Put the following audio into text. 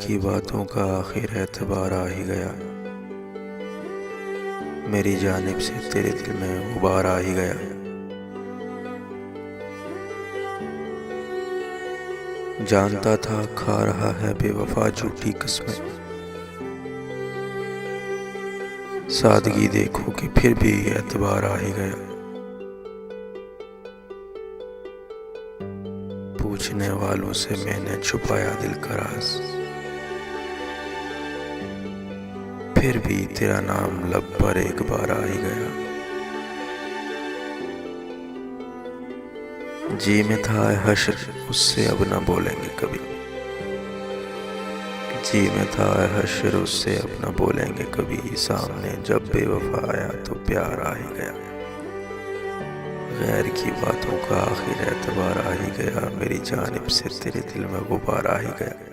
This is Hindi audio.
की बातों का आखिर एतबार आ ही गया, मेरी जानिब से तेरे दिल में गुबार आ ही गया। जानता था खा रहा है बेवफा झूठी कस्में, सादगी देखो कि फिर भी एतबार आ ही गया। पूछने वालों से मैंने छुपाया दिल का राज, फिर भी तेरा नाम लब पर एक बार आ ही गया। जी में था हश्र उससे अब न बोलेंगे कभी, जी में था हश्र उससे अब न बोलेंगे कभी। सामने जब बेवफा आया तो प्यार आ ही गया, गैर की बातों का आखिर एतबार आ ही गया, मेरी जानिब से तेरे दिल में गुबार आ ही गया।